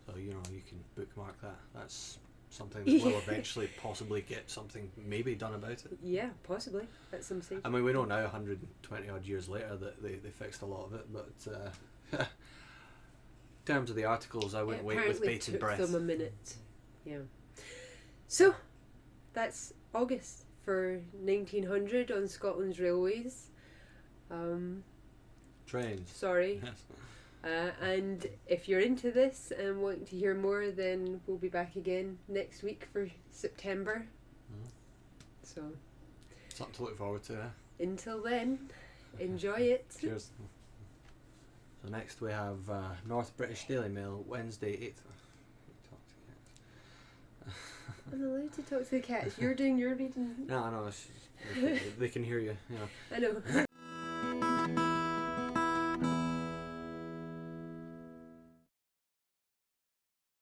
So you can bookmark that. That's something that will eventually possibly get something maybe done about it. Yeah, possibly at some stage. I mean, we know now 120 odd years later that they fixed a lot of it, but in terms of the articles, I wouldn't wait with bated breath. It took them a minute. Yeah. So, that's August for 1900 on Scotland's railways. Trains. Sorry. Yes. And if you're into this and want to hear more, then we'll be back again next week for September. So, something to look forward to, eh? Until then, enjoy it. Cheers. So next we have North British Daily Mail, Wednesday 8th. I'm allowed to talk to the cats. You're doing your reading. No, I know. They can hear you. I know.